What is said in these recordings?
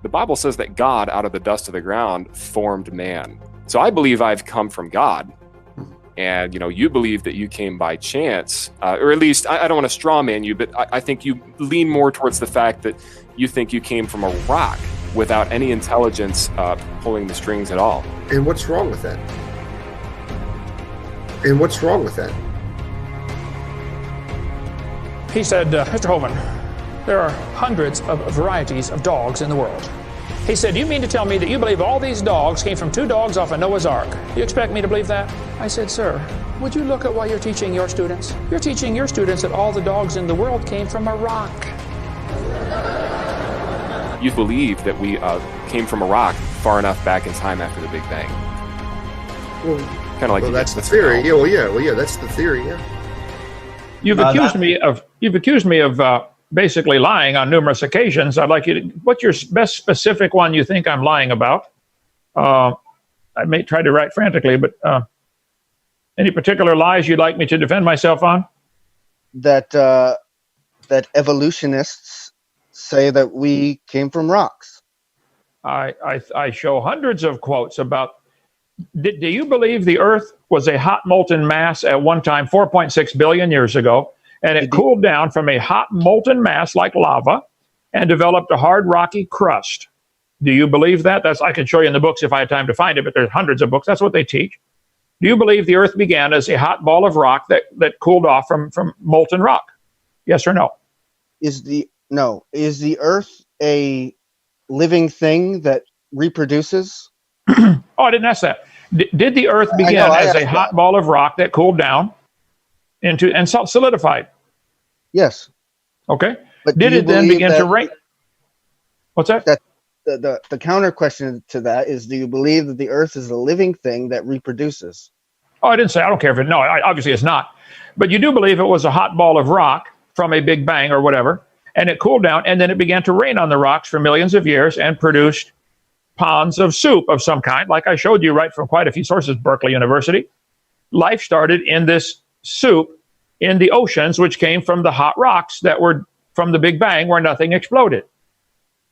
The Bible says that God, out of the dust of the ground, formed man. So I believe I've come from God. And, you believe that you came by chance, or at least, I don't want to straw man you, but I think you lean more towards the fact that you think you came from a rock without any intelligence pulling the strings at all. And what's wrong with that? And what's wrong with that? He said, Mr. Hovind, there are hundreds of varieties of dogs in the world. He said, you mean to tell me that you believe all these dogs came from 2 dogs off of Noah's Ark? You expect me to believe that? I said, sir, would you look at what you're teaching your students? You're teaching your students that all the dogs in the world came from a rock. You believe that we came from a rock far enough back in time after the Big Bang. Well, kind of like that's the theory. Yeah, that's the theory. Yeah. You've accused me of basically lying on numerous occasions. I'd like you to, what's your best specific one you think I'm lying about? I may try to write frantically, but any particular lies you'd like me to defend myself on? That evolutionists say that we came from rocks. I show hundreds of quotes about. Do you believe the Earth was a hot molten mass at one time, 4.6 billion years ago, and it cooled down from a hot molten mass like lava and developed a hard rocky crust? Do you believe that? I can show you in the books if I had time to find it, but there's hundreds of books. That's what they teach. Do you believe the Earth began as a hot ball of rock that cooled off from molten rock? Yes or no? Is the Earth a living thing that reproduces? Oh, I didn't ask that. Did the Earth begin as a hot ball of rock that cooled down into and solidified? Yes. Okay. But did it then begin to rain? What's that? The counter question to that is, do you believe that the Earth is a living thing that reproduces? Oh, I didn't say. I don't care if it. No, obviously it's not. But you do believe it was a hot ball of rock from a Big Bang or whatever, and it cooled down, and then it began to rain on the rocks for millions of years and produced ponds of soup of some kind, like I showed you right from quite a few sources, Berkeley University. Life started in this soup in the oceans, which came from the hot rocks that were from the Big Bang where nothing exploded.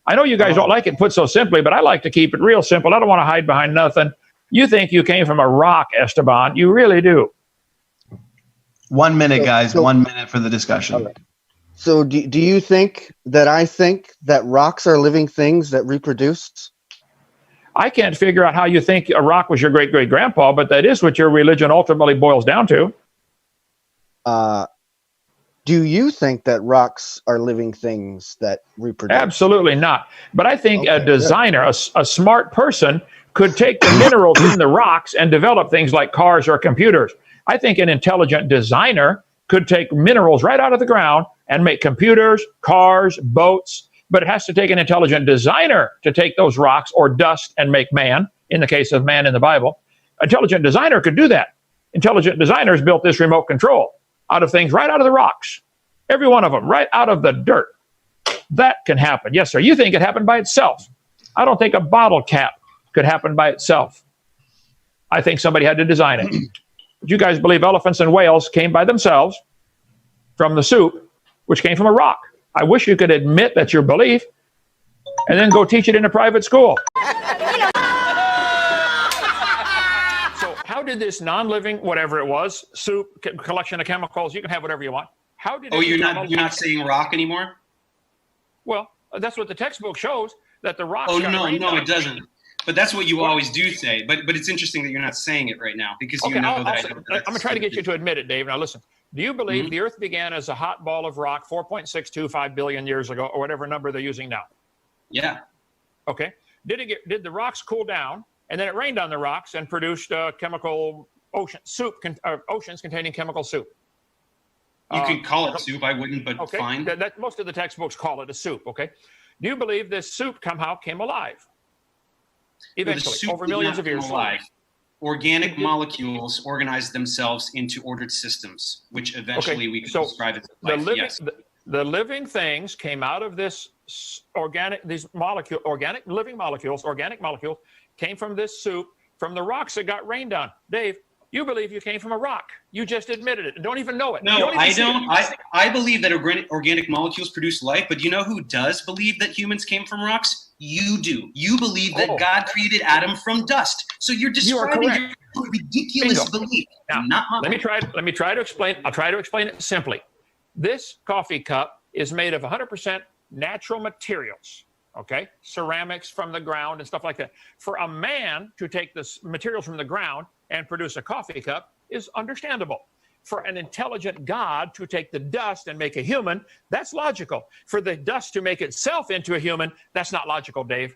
I know you guys don't like it put so simply, but I like to keep it real simple. I don't want to hide behind nothing. You think you came from a rock, Esteban. You really do. 1 minute, guys. 1 minute for the discussion. Right. So do you think that I think that rocks are living things that reproduce? I can't figure out how you think a rock was your great-great-grandpa, but that is what your religion ultimately boils down to. Do you think that rocks are living things that reproduce? Absolutely not. But I think a designer, a smart person, could take the minerals in the rocks and develop things like cars or computers. I think an intelligent designer could take minerals right out of the ground and make computers, cars, boats. But it has to take an intelligent designer to take those rocks or dust and make man, in the case of man in the Bible. Intelligent designer could do that. Intelligent designers built this remote control out of things right out of the rocks. Every one of them, right out of the dirt. That can happen. Yes, sir. You think it happened by itself. I don't think a bottle cap could happen by itself. I think somebody had to design it. But you guys believe elephants and whales came by themselves from the soup, which came from a rock. I wish you could admit that's your belief and then go teach it in a private school. So how did this non-living, whatever it was, soup, collection of chemicals, you can have whatever you want. How did you're not saying rock anymore? Well, that's what the textbook shows, that the rocks. Oh, no, it doesn't. But that's what you always do say. But it's interesting that you're not saying it right now because you know that. I'm going to try to get you to admit it, Dave. Now listen. Do you believe the Earth began as a hot ball of rock 4.625 billion years ago, or whatever number they're using now? Yeah. Okay. Did the rocks cool down, and then it rained on the rocks and produced chemical oceans containing chemical soup? You can call it soup. I wouldn't, but fine. That most of the textbooks call it a soup. Okay. Do you believe this soup somehow came alive? Eventually, over millions of years. Organic molecules organize themselves into ordered systems, which eventually we can describe as life. The living things came out of this organic molecules came from this soup, from the rocks that got rained on. Dave, you believe you came from a rock. You just admitted it and don't even know it. No, I don't. I believe that organic molecules produce life, but you know who does believe that humans came from rocks? You do. You believe that God created Adam from dust. So you're describing your ridiculous belief. Now, let me try to explain. I'll try to explain it simply. This coffee cup is made of 100% natural materials. Okay, ceramics from the ground and stuff like that. For a man to take the materials from the ground and produce a coffee cup is understandable. For an intelligent God to take the dust and make a human, that's logical. For the dust to make itself into a human, that's not logical, Dave.